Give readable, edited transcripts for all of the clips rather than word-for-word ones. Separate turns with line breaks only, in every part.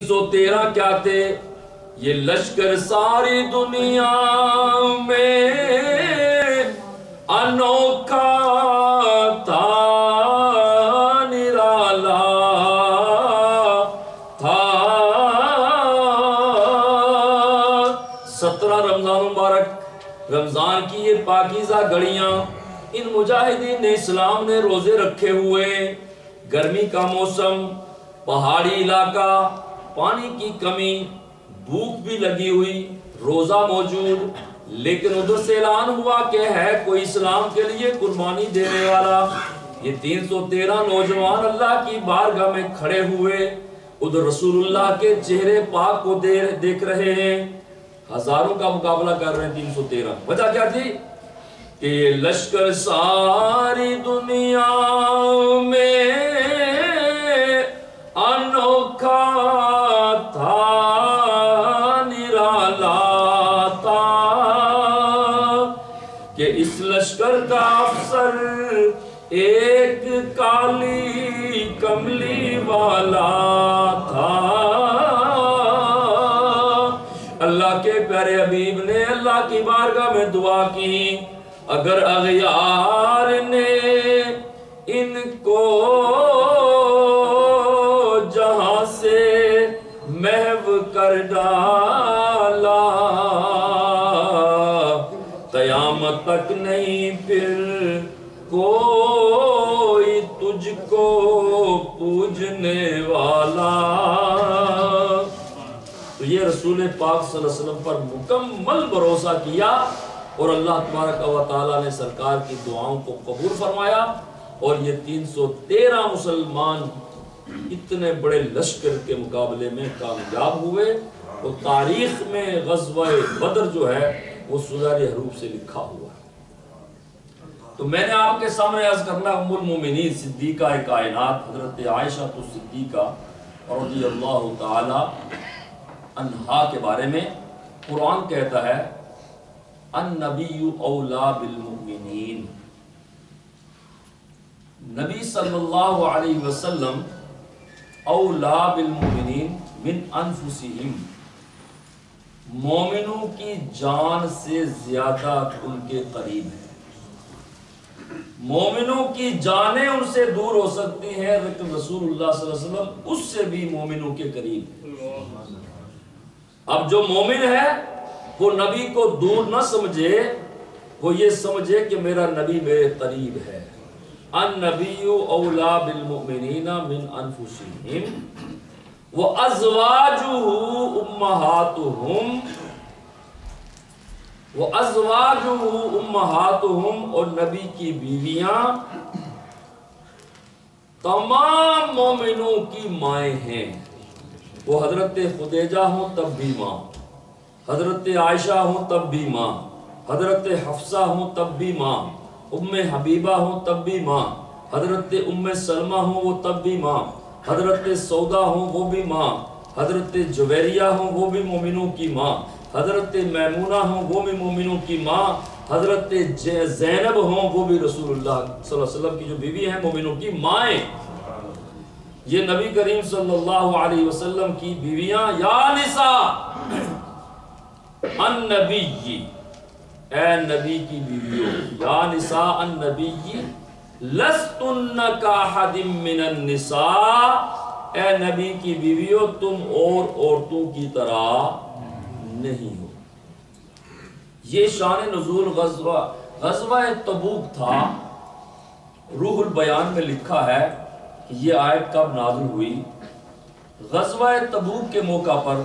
313 کیا تھے؟ یہ لشکر ساری دنیا میں انوکھا تھا، نرالا تھا۔ 17 رمضان مبارک، رمضان کی یہ پاکیزہ گھڑیاں، ان مجاہدین نے اسلام نے روزے رکھے ہوئے، گرمی کا موسم، پہاڑی علاقہ، پانی کی کمی، بھوک بھی لگی ہوئی، روزہ موجود، لیکن ادھر سے اعلان ہوا کہ ہے کوئی اسلام کے لیے قربانی دینے والا۔ یہ 313 نوجوان اللہ کی بارگاہ میں کھڑے ہوئے، ادھر رسول اللہ کے چہرے پاک کو دیکھ رہے ہیں، ہزاروں کا مقابلہ کر رہے ہیں 313۔ وجہ کیا تھی؟ کہ یہ لشکر ساری دنیا میں انوکھا تھا، نرالا تھا، کہ اس لشکر کا افسر ایک کالی کملی والا تھا۔ اللہ کے پیارے حبیب نے اللہ کی بارگاہ میں دعا کی، اگر اغیار نے ان کو جہاں سے محو کر ڈالا، قیامت تک نہیں پھر کوئی تجھ کو پوجنے والا۔ تو یہ رسول پاک صلی اللہ علیہ وسلم پر مکمل بھروسہ کیا، اور اللہ تبارک و تعالیٰ نے سرکار کی دعاؤں کو قبول فرمایا، اور یہ 313 مسلمان اتنے بڑے لشکر کے مقابلے میں کامیاب ہوئے، اور تاریخ میں غزوہ بدر جو ہے وہ سنہرے حروف سے لکھا ہوا ہے۔ تو میں نے آپ کے سامنے عرض کرنا ام المومنین صدیقہ کائنات حضرت عائشہ صدیقہ رضی اللہ تعالی عنہا کے بارے میں قرآن کہتا ہے النبی اولا بالمؤمنین، نبی صلی اللہ علیہ وسلم اولا بالمؤمنین من انفسہم، مومنوں کی جان سے زیادہ ان کے قریب ہے۔ مومنوں کی جانیں ان سے دور ہو سکتی ہیں، لیکن رسول اللہ صلی اللہ علیہ وسلم اس سے بھی مومنوں کے قریب ہے۔ اب جو مومن ہے وہ نبی کو دور نہ سمجھے، وہ یہ سمجھے کہ میرا نبی میرے قریب ہے۔ النبی اولا بالمؤمنین من انفسہم وازواجہ امہاتہم، وازواجہ امہاتہم، اور نبی کی بیویاں تمام مومنوں کی مائیں ہیں۔ وہ حضرت خدیجہ ہوں تب بھی ماں، حضرت عائشہ ہوں تب بھی ماں، حضرت حفصہ ہوں تب بھی ماں، ام حبیبہ ہوں تب بھی ماں، حضرت ام سلمہ ہوں وہ تب بھی ماں، حضرت سودا ہوں وہ بھی ماں، حضرت جویریہ ہوں وہ بھی مومنوں کی ماں، حضرت میمونہ ہوں وہ بھی مومنوں کی ماں، حضرت زینب ہوں وہ بھی رسول اللہ صلی اللہ علیہ وسلم کی جو بیوی ہیں مومنوں کی مائیں۔ یہ نبی کریم صلی اللہ علیہ وسلم کی بیویاں، یا نساء النبی، اے نبی کی بیویوں، یا نساء النبی لستن کاحد من النساء، اے نبی کی بیویوں تم اور عورتوں کی طرح نہیں ہو۔ یہ شان نزول غزوہ تبوک تھا۔ روح البیان میں لکھا ہے کہ یہ آیت کب نازل ہوئی؟ غزوہ تبوک کے موقع پر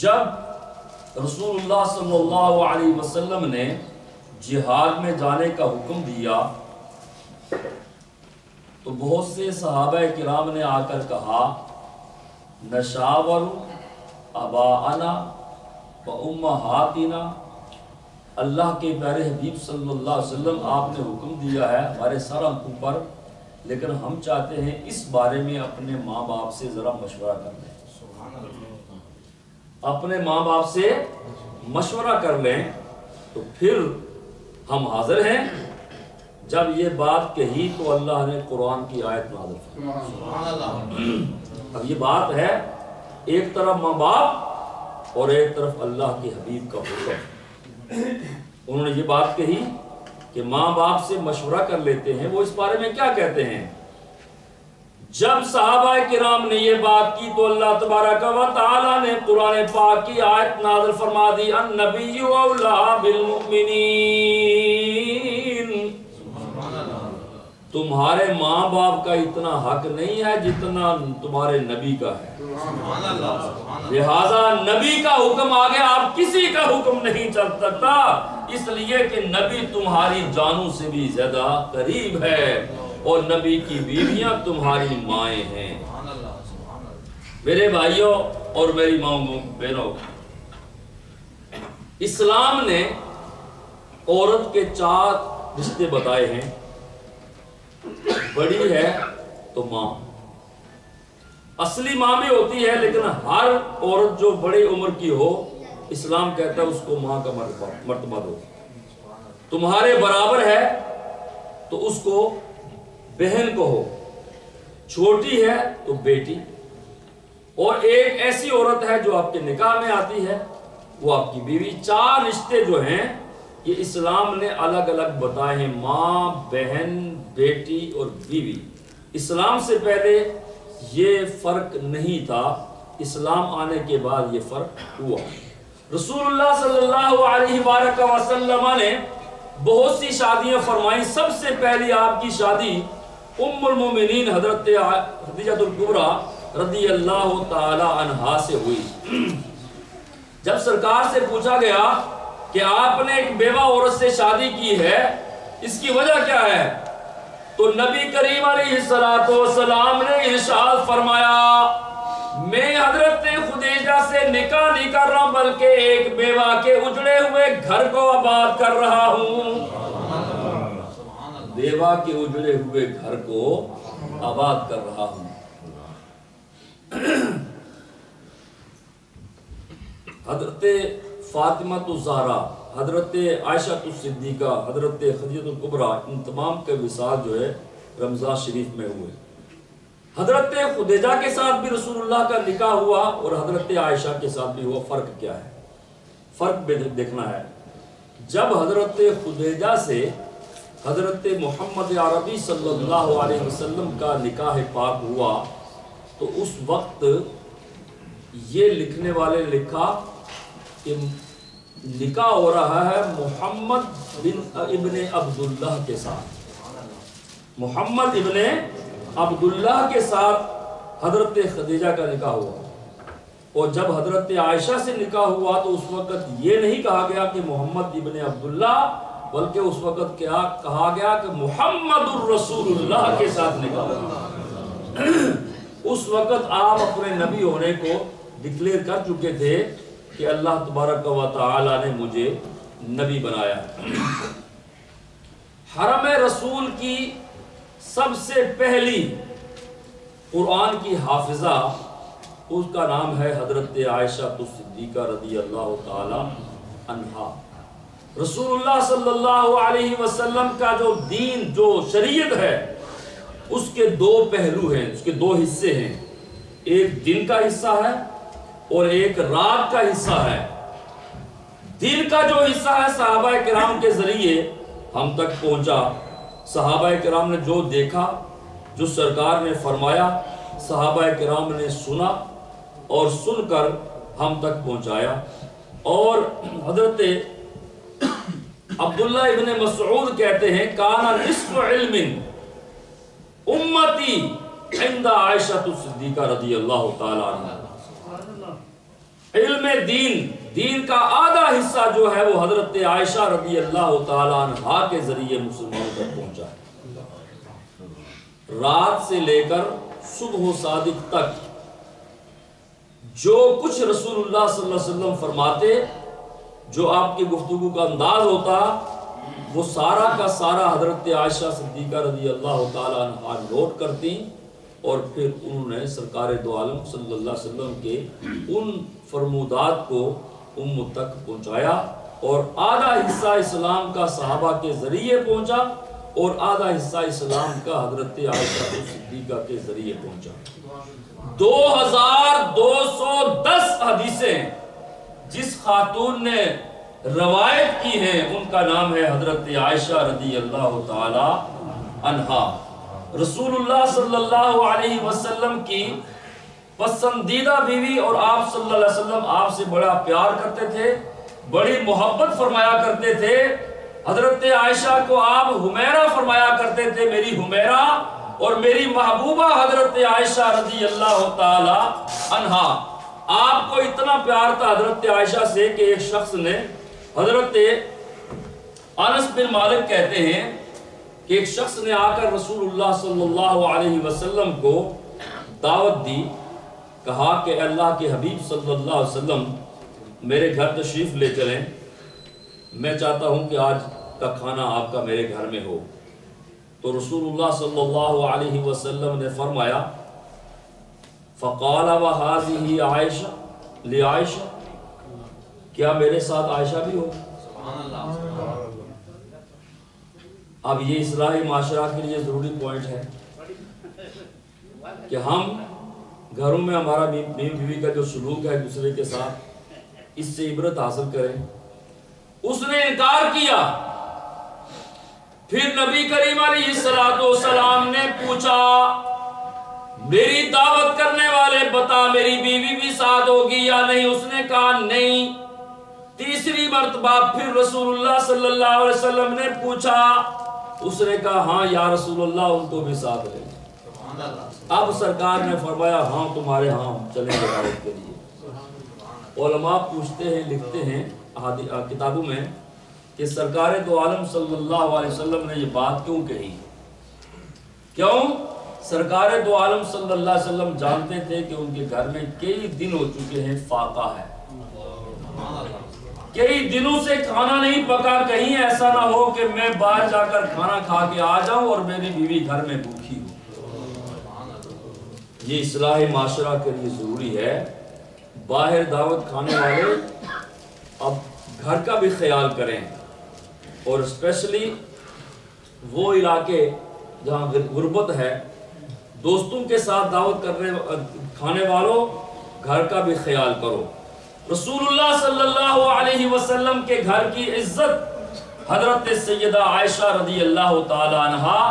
جب رسول اللہ صلی اللہ علیہ وسلم نے جہاد میں جانے کا حکم دیا تو بہت سے صحابہ کرام نے آ کر کہا نشاور اباءنا و امہاتنا، اللہ کے پیارے حبیب صلی اللہ علیہ وسلم آپ نے حکم دیا ہے ہمارے سر آنکھوں پر، لیکن ہم چاہتے ہیں اس بارے میں اپنے ماں باپ سے ذرا مشورہ کر لیں، اپنے ماں باپ سے مشورہ کر لیں تو پھر ہم حاضر ہیں۔ جب یہ بات کہی تو اللہ نے قرآن کی آیت نازل فرمائی۔ اب یہ بات ہے ایک طرف ماں باپ اور ایک طرف اللہ کے حبیب کا حکم. انہوں نے یہ بات کہی کہ ماں باپ سے مشورہ کر لیتے ہیں وہ اس بارے میں کیا کہتے ہیں. جب صحابہ کرام نے یہ بات کی تو اللہ تبارک و تعالی نے قرآن پاک کی آیت نازل فرما دی النبی اولا بالمؤمنین. تمہارے ماں باپ کا اتنا حق نہیں ہے جتنا تمہارے نبی کا ہے. لہذا نبی کا حکم آگے آپ کسی کا حکم نہیں چل سکتا، اس لیے کہ نبی تمہاری جانوں سے بھی زیادہ قریب ہے اور نبی کی بیویاں تمہاری مائیں ہیں. میرے بھائیوں اور میری ماؤں بہنوں، اسلام نے عورت کے 4 رشتے بتائے ہیں. بڑی ہے تو ماں، اصلی ماں بھی ہوتی ہے لیکن ہر عورت جو بڑی عمر کی ہو اسلام کہتا ہے اس کو ماں کا مرتبہ دو. تمہارے برابر ہے تو اس کو بہن کہو، چھوٹی ہے تو بیٹی. اور ایک ایسی عورت ہے جو آپ کے نکاح میں آتی ہے وہ آپ کی بیوی. 4 رشتے جو ہیں یہ اسلام نے الگ الگ بتائے ہیں، ماں، بہن، بیٹی اور بیوی. اسلام سے پہلے یہ فرق نہیں تھا، اسلام آنے کے بعد یہ فرق ہوا. رسول اللہ صلی اللہ علیہ وآلہ وسلم نے بہت سی شادیاں فرمائیں. سب سے پہلی آپ کی شادی ام المومنین حضرت خدیجہ الکبریٰ رضی اللہ تعالی عنہا سے ہوئی. جب سرکار سے پوچھا گیا کہ آپ نے ایک بیوہ عورت سے شادی کی ہے، اس کی وجہ کیا ہے؟ تو نبی کریم علیہ السلام نے ارشاد فرمایا میں حضرت خدیجہ سے نکاح نہیں کر رہا ہوں بلکہ ایک بیوہ کے اجڑے ہوئے گھر کو آباد کر رہا ہوں. بیوہ کے اجڑے ہوئے گھر کو آباد کر رہا ہوں. حضرت فاطمہ الزہرا، حضرت عائشہ الصدیقہ، حضرت خدیجہ الکبریٰ، ان تمام کے وصال جو ہے رمضان شریف میں ہوئے. حضرت خدیجہ کے ساتھ بھی رسول اللہ کا نکاح ہوا اور حضرت عائشہ کے ساتھ بھی ہوا. فرق کیا ہے؟ فرق دیکھنا ہے. جب حضرت خدیجہ سے حضرت محمد عربی صلی اللہ علیہ وسلم کا نکاح پاک ہوا تو اس وقت یہ لکھنے والے لکھا کہ نکاح ہو رہا ہے محمد ابن عبداللہ کے ساتھ. محمد ابن عبداللہ کے ساتھ حضرت خدیجہ کا نکاح ہوا. اور جب حضرت عائشہ سے نکاح ہوا تو اس وقت یہ نہیں کہا گیا کہ محمد ابن عبداللہ، بلکہ اس وقت کیا کہا گیا کہ محمد الرسول اللہ کے ساتھ نکاح ہوا. اس وقت آپ اپنے نبی ہونے کو ڈکلیئر کر چکے تھے کہ اللہ تبارک و تعالی نے مجھے نبی بنایا. حرم رسول کی سب سے پہلی قرآن کی حافظہ اس کا نام ہے حضرت عائشہ الصدیقہ رضی اللہ تعالی عنہا. رسول اللہ صلی اللہ علیہ وسلم کا جو دین، جو شریعت ہے، اس کے 2 پہلو ہیں، اس کے 2 حصے ہیں. ایک دن کا حصہ ہے اور ایک رات کا حصہ ہے. دن کا جو حصہ ہے صحابہ کرام کے ذریعے ہم تک پہنچا. صحابہ کرام نے جو دیکھا، جو سرکار نے فرمایا، صحابہ کرام نے سنا اور سن کر ہم تک پہنچایا. اور حضرت عبداللہ ابن مسعود کہتے ہیں کانا نصف علم امتی عند عائشہ الصدیقہ رضی اللہ تعالی عنہ. علم دین کا آدھا حصہ جو ہے وہ حضرت عائشہ رضی اللہ تعالی عنہ کے ذریعے مسلمانوں تک پہنچا ہے. رات سے لے کر صبح صادق تک جو کچھ رسول اللہ صلی اللہ علیہ وسلم فرماتے، جو آپ کی گفتگو کا انداز ہوتا، وہ سارا کا سارا حضرت عائشہ صدیقہ رضی اللہ تعالی عنہ نوٹ کرتی اور پھر انہوں نے سرکار دو عالم صلی اللہ علیہ وسلم کے ان فرمودات کو امت تک پہنچایا. اور آدھا حصہ اسلام کا صحابہ کے ذریعے پہنچا اور آدھا حصہ اسلام کا حضرت عائشہ صدیقہ کے ذریعے پہنچا. 2210 حدیثیں جس خاتون نے روایت کی ہیں ان کا نام ہے حضرت عائشہ رضی اللہ تعالی عنہا۔ رسول اللہ صلی اللہ علیہ وسلم کی پسندیدہ بیوی، اور آپ صلی اللہ علیہ وسلم آپ سے بڑا پیار کرتے تھے، بڑی محبت فرمایا کرتے تھے۔ حضرت عائشہ کو آپ حمیرہ فرمایا کرتے تھے، میری حمیرہ، اور میری محبوبہ حضرت عائشہ رضی اللہ تعالی عنہا۔ آپ کو اتنا پیار تھا حضرت عائشہ سے کہ ایک شخص نے، حضرت انس بن مالک کہتے ہیں کہ ایک شخص نے آ کر رسول اللہ صلی اللہ علیہ وسلم کو دعوت دی، کہا کہ اللہ کے حبیب صلی اللہ علیہ وسلم میرے گھر تشریف لے چلیں، میں چاہتا ہوں کہ آج کا کھانا آپ کا میرے گھر میں ہو۔ تو رسول اللہ صلی اللہ علیہ وسلم نے فرمایا فقال وَهَذِهِ عائشہ لِعائشہ، کیا میرے ساتھ عائشہ بھی ہو؟ اب یہ اصلاحی معاشرہ کے لیے ضروری پوائنٹ ہے کہ ہم گھروں میں ہمارا بیوی بیوی کا جو سلوک ہے دوسرے کے ساتھ، اس سے عبرت حاصل کریں۔ اس نے انکار کیا، پھر نبی کریم علیہ السلام نے پوچھا میری دعوت کرنے والے بتا میری بیوی بھی ساتھ ہوگی یا نہیں؟ اس نے کہا نہیں۔ تیسری مرتبہ پھر رسول اللہ صلی اللہ علیہ وسلم نے پوچھا، اس نے کہا ہاں یا رسول اللہ ان کو بھی ساتھ لیں۔ اب سرکار نے فرمایا ہاں تمہارے ہاں چلیں گے دعوت کے لیے۔ علماء پوچھتے ہیں، لکھتے ہیں کتابوں میں کہ سرکار دو عالم صلی اللہ علیہ وسلم نے یہ بات کیوں کہی؟ کیوں؟ سرکار دو عالم صلی اللہ علیہ وسلم جانتے تھے کہ ان کے گھر میں کئی دن ہو چکے ہیں فاقہ ہے، کئی دنوں سے کھانا نہیں پکا، کہیں ایسا نہ ہو کہ میں باہر جا کر کھانا کھا کے آ جاؤں اور میری بیوی گھر میں بھوکی ہو۔ یہ اصلاح معاشرہ کے لیے ضروری ہے۔ باہر دعوت کھانے والے اب گھر کا بھی خیال کریں، اور اسپیشلی وہ علاقے جہاں غربت ہے، دوستوں کے ساتھ دعوت کھانے والوں گھر کا بھی خیال کرو۔ رسول اللہ صلی اللہ علیہ وسلم کے گھر کی عزت حضرت سیدہ عائشہ رضی اللہ تعالی عنہا،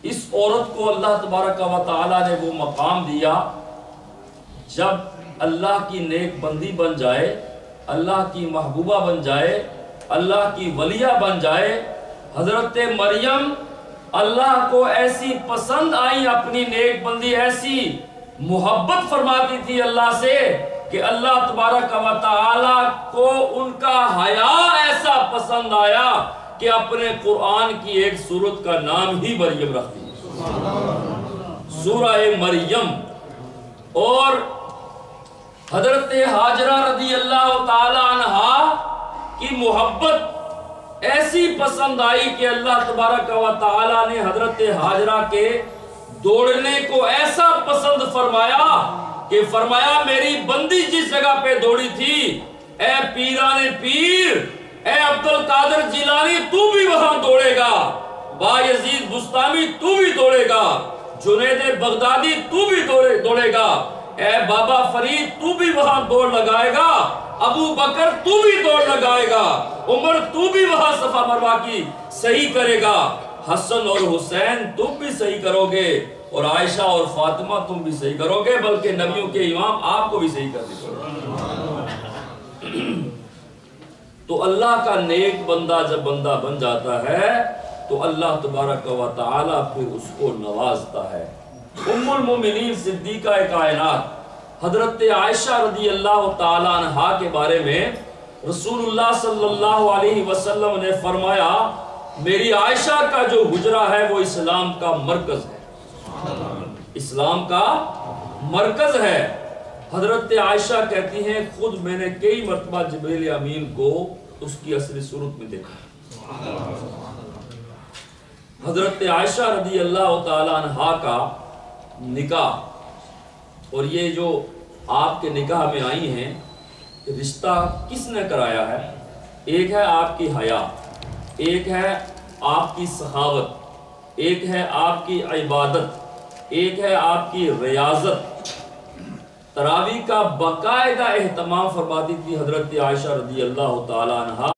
اس عورت کو اللہ تبارک و تعالی نے وہ مقام دیا جب اللہ کی نیک بندی بن جائے، اللہ کی محبوبہ بن جائے، اللہ کی ولیہ بن جائے۔ حضرت مریم اللہ کو ایسی پسند آئی، اپنی نیک بندی ایسی محبت فرماتی تھی اللہ سے کہ اللہ تبارک و تعالی کو ان کا حیا ایسا پسند آیا کہ اپنے قرآن کی ایک سورت کا نام ہی مریم رکھ دی، سورہ مریم۔ اور حضرت حاجرہ رضی اللہ تعالی عنہا کی محبت ایسی پسند آئی کہ اللہ تبارک و تعالی نے حضرت حاجرہ کے دوڑنے کو ایسا پسند فرمایا کہ فرمایا میری بندی جس جگہ پہ دوڑی تھی، اے پیران پیر، اے عبدالقادر جیلانی تو بھی وہاں دوڑے گا، بایزید بستامی تو بھی دوڑے گا، جنید بغدادی تو بھی دوڑے گا، اے بابا فرید تو بھی وہاں دوڑ لگائے گا، ابو بکر تو بھی دوڑ لگائے گا، عمر تو بھی وہاں صفا مروہ کی صحیح کرے گا، حسن اور حسین تم بھی صحیح کرو گے، اور عائشہ اور فاطمہ تم بھی صحیح کرو گے، بلکہ نبیوں کے امام آپ کو بھی صحیح کر دیں۔ تو اللہ کا نیک بندہ جب بندہ بن جاتا ہے تو اللہ تبارک و تعالی پھر اس کو نوازتا ہے۔ ام المومنین صدیقہ کائنات حضرت عائشہ رضی اللہ تعالی عنہا کے بارے میں رسول اللہ صلی اللہ علیہ وسلم نے فرمایا میری عائشہ کا جو حجرہ ہے وہ اسلام کا مرکز ہے، اسلام کا مرکز ہے۔ حضرت عائشہ کہتی ہیں خود میں نے کئی مرتبہ جبریل امین کو اس کی اصلی صورت میں دیکھا۔ حضرت عائشہ رضی اللہ تعالی عنہا کا نکاح، اور یہ جو آپ کے نکاح میں آئی ہیں، رشتہ کس نے کرایا ہے؟ ایک ہے آپ کی حیا، ایک ہے آپ کی سخاوت، ایک ہے آپ کی عبادت، ایک ہے آپ کی ریاضت، تراویح کا باقاعدہ اہتمام فرماتی تھی حضرت عائشہ رضی اللہ تعالی عنہا۔